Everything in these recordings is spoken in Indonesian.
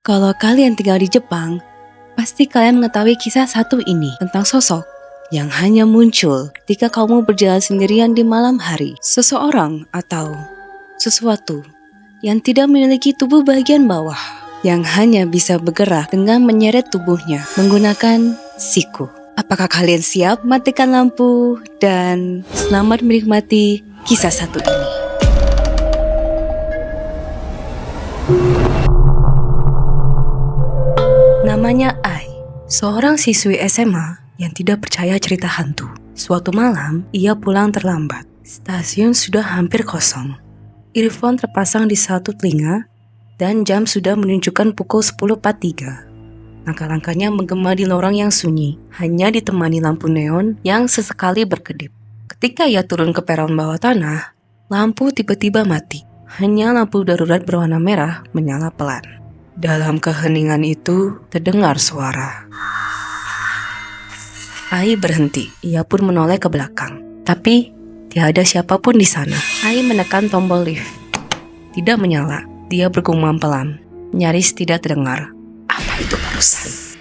Kalau kalian tinggal di Jepang, pasti kalian mengetahui kisah satu ini tentang sosok yang hanya muncul ketika kamu berjalan sendirian di malam hari. Seseorang atau sesuatu yang tidak memiliki tubuh bagian bawah, yang hanya bisa bergerak dengan menyeret tubuhnya menggunakan siku. Apakah kalian siap? Matikan lampu dan selamat menikmati kisah satu ini. Namanya Ai, seorang siswi SMA yang tidak percaya cerita hantu. Suatu malam, ia pulang terlambat. Stasiun sudah hampir kosong. Earphone terpasang di satu telinga dan jam sudah menunjukkan pukul 10.43. Langkah-langkahnya menggema di lorong yang sunyi, hanya ditemani lampu neon yang sesekali berkedip. Ketika ia turun ke peron bawah tanah, lampu tiba-tiba mati. Hanya lampu darurat berwarna merah menyala pelan. Dalam keheningan itu, terdengar suara. Ai berhenti. Ia pun menoleh ke belakang. Tapi, tiada siapapun di sana. Ai menekan tombol lift. Tidak menyala. Dia bergumam pelan. Nyaris tidak terdengar. Apa itu barusan?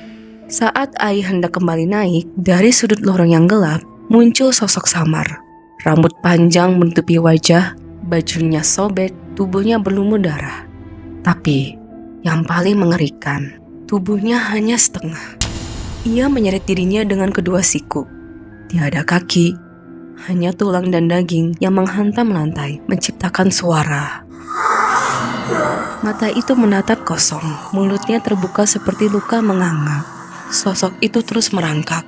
Saat Ai hendak kembali naik, dari sudut lorong yang gelap, muncul sosok samar. Rambut panjang menutupi wajah, bajunya sobek, tubuhnya berlumur darah. Tapi, yang paling mengerikan, tubuhnya hanya setengah. Ia menyeret dirinya dengan kedua siku. Tiada kaki, hanya tulang dan daging yang menghantam lantai, menciptakan suara. Mata itu menatap kosong, mulutnya terbuka seperti luka menganga. Sosok itu terus merangkak,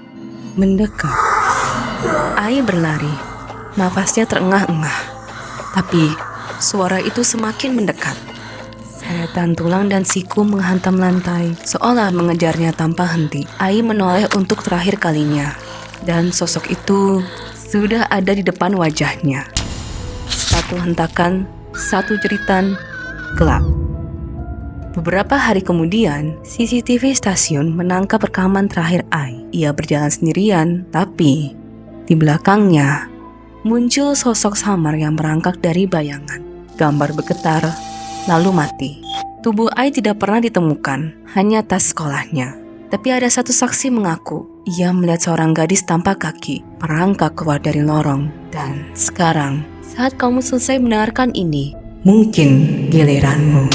mendekat. Ai berlari, nafasnya terengah-engah. Tapi, suara itu semakin mendekat. Seretan tulang dan siku menghantam lantai, seolah mengejarnya tanpa henti. Ai menoleh untuk terakhir kalinya, dan sosok itu sudah ada di depan wajahnya. Satu hentakan, satu jeritan, gelap. Beberapa hari kemudian, CCTV stasiun menangkap rekaman terakhir Ai. Ia berjalan sendirian, tapi di belakangnya muncul sosok samar yang merangkak dari bayangan. Gambar bergetar, lalu mati. Tubuh Ai tidak pernah ditemukan, hanya tas sekolahnya. Tapi ada satu saksi mengaku, ia melihat seorang gadis tanpa kaki merangkak keluar dari lorong. Dan sekarang, saat kamu selesai mendengarkan ini, mungkin giliranmu.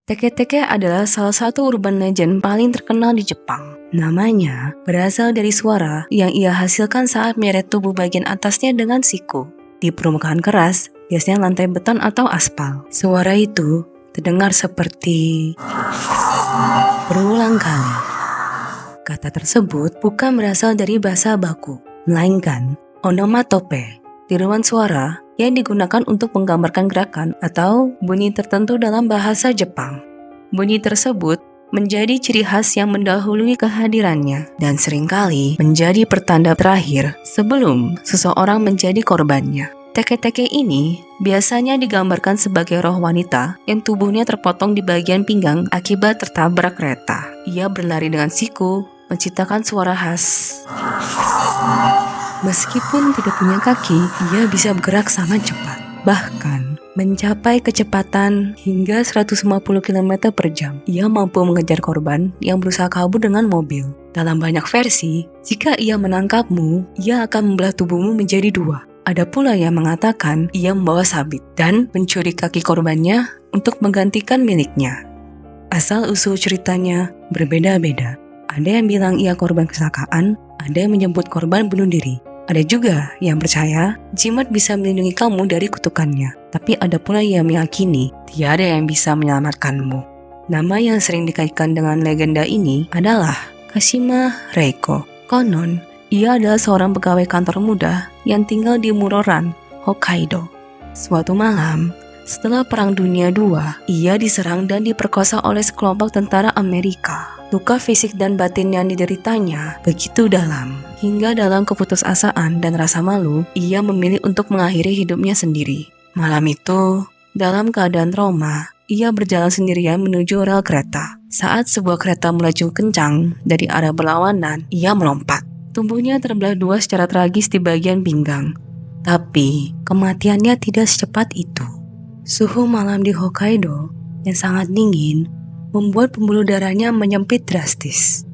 Teke-teke adalah salah satu urban legend paling terkenal di Jepang. Namanya berasal dari suara yang ia hasilkan saat menyeret tubuh bagian atasnya dengan siku. Di permukaan keras, biasanya lantai beton atau aspal. Suara itu terdengar seperti berulang kali. Kata tersebut bukan berasal dari bahasa baku, melainkan onomatope, tiruan suara yang digunakan untuk menggambarkan gerakan atau bunyi tertentu dalam bahasa Jepang. Bunyi tersebut menjadi ciri khas yang mendahului kehadirannya dan seringkali menjadi pertanda terakhir sebelum seseorang menjadi korbannya. Teke-teke ini biasanya digambarkan sebagai roh wanita yang tubuhnya terpotong di bagian pinggang akibat tertabrak kereta. Ia berlari dengan siku, menciptakan suara khas. Meskipun tidak punya kaki, ia bisa bergerak sangat cepat. Bahkan mencapai kecepatan hingga 150 km per jam. Ia mampu mengejar korban yang berusaha kabur dengan mobil. Dalam banyak versi, jika ia menangkapmu, ia akan membelah tubuhmu menjadi dua. Ada pula yang mengatakan ia membawa sabit dan mencuri kaki korbannya untuk menggantikan miliknya. Asal-usul ceritanya berbeda-beda. Ada yang bilang ia korban kecelakaan, ada yang menyebut korban bunuh diri. Ada juga yang percaya jimat bisa melindungi kamu dari kutukannya. Tapi ada pula yang meyakini tiada yang bisa menyelamatkanmu. Nama yang sering dikaitkan dengan legenda ini adalah Kashima Reiko. Konon, ia adalah seorang pegawai kantor muda yang tinggal di Muroran, Hokkaido. Suatu malam, setelah Perang Dunia II, ia diserang dan diperkosa oleh sekelompok tentara Amerika. Luka fisik dan batin yang dideritanya begitu dalam, hingga dalam keputusasaan dan rasa malu, ia memilih untuk mengakhiri hidupnya sendiri. Malam itu, dalam keadaan trauma, ia berjalan sendirian menuju rel kereta. Saat sebuah kereta melaju kencang dari arah berlawanan, ia melompat. Tubuhnya terbelah dua secara tragis di bagian pinggang. Tapi, kematiannya tidak secepat itu. Suhu malam di Hokkaido yang sangat dingin membuat pembuluh darahnya menyempit drastis,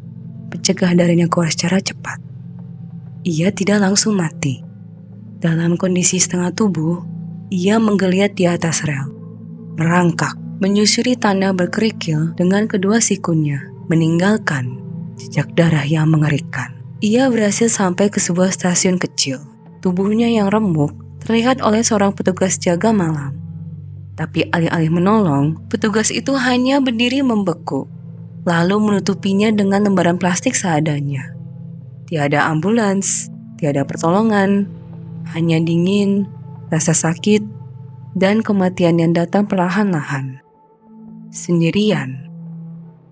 mencegah darahnya keluar secara cepat. Ia tidak langsung mati. Dalam kondisi setengah tubuh, ia menggeliat di atas rel, merangkak, menyusuri tanah berkerikil dengan kedua sikunya, meninggalkan jejak darah yang mengerikan. Ia berhasil sampai ke sebuah stasiun kecil. Tubuhnya yang remuk terlihat oleh seorang petugas jaga malam. Tapi alih-alih menolong, petugas itu hanya berdiri membeku, lalu menutupinya dengan lembaran plastik seadanya. Tiada ambulans, tiada pertolongan, hanya dingin, rasa sakit, dan kematian yang datang perlahan-lahan. Sendirian,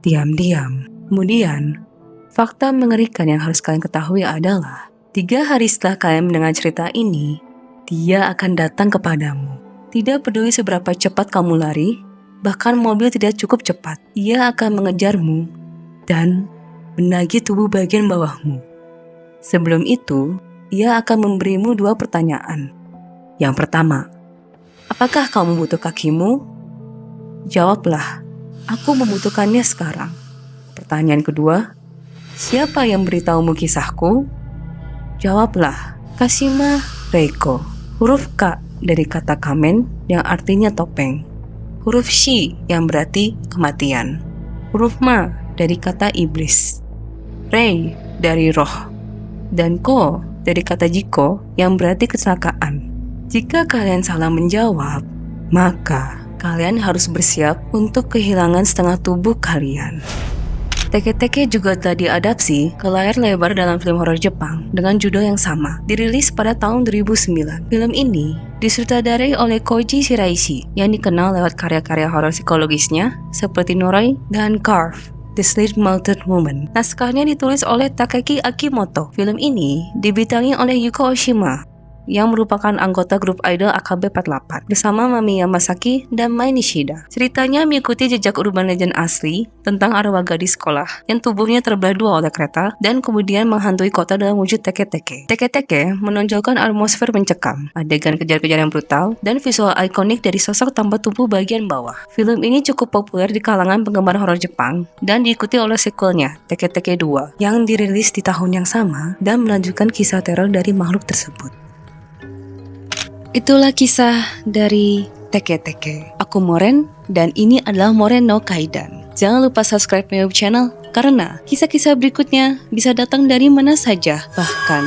diam-diam. Kemudian, fakta mengerikan yang harus kalian ketahui adalah 3 hari setelah kalian mendengar cerita ini, dia akan datang kepadamu. Tidak peduli seberapa cepat kamu lari, bahkan mobil tidak cukup cepat, ia akan mengejarmu dan menagih tubuh bagian bawahmu. Sebelum itu, ia akan memberimu 2 pertanyaan. Yang pertama, apakah kamu butuh kakimu? Jawablah, aku membutuhkannya sekarang. Pertanyaan kedua, siapa yang beritahumu kisahku? Jawablah, Kashima Reiko. Huruf K dari kata kamen yang artinya topeng. Huruf Shi yang berarti kematian. Huruf Ma dari kata iblis. Rei dari roh. Dan Ko dari kata jiko yang berarti kecelakaan. Jika kalian salah menjawab, maka kalian harus bersiap untuk kehilangan setengah tubuh kalian. Teke-Teke juga telah diadaptasi ke layar lebar dalam film horor Jepang dengan judul yang sama, dirilis pada tahun 2009. Film ini disutradarai oleh Koji Shiraishi yang dikenal lewat karya-karya horor psikologisnya seperti Noroi dan Carve, The Sleep Melted Woman. Naskahnya ditulis oleh Takeki Akimoto. Film ini dibintangi oleh Yuko Oshima yang merupakan anggota grup idol AKB48 bersama Mami Yamasaki dan Mai Nishida. Ceritanya mengikuti jejak urban legend asli tentang arwah gadis sekolah yang tubuhnya terbelah 2 oleh kereta dan kemudian menghantui kota dalam wujud teke-teke. Teke-teke menonjolkan atmosfer mencekam, adegan kejar-kejar yang brutal, dan visual ikonik dari sosok tanpa tubuh bagian bawah. Film ini cukup populer di kalangan penggemar horor Jepang dan diikuti oleh sequelnya, Teke-Teke 2, yang dirilis di tahun yang sama dan melanjutkan kisah teror dari makhluk tersebut. Itulah kisah dari Teke-Teke. Aku Moren dan ini adalah Moren no Kaidan. Jangan lupa subscribe my YouTube channel karena kisah-kisah berikutnya bisa datang dari mana saja, bahkan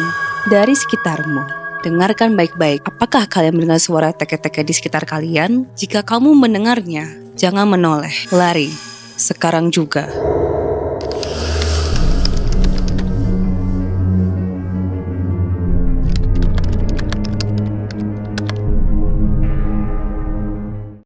dari sekitarmu. Dengarkan baik-baik, apakah kalian mendengar suara teke-teke di sekitar kalian? Jika kamu mendengarnya, jangan menoleh, lari sekarang juga.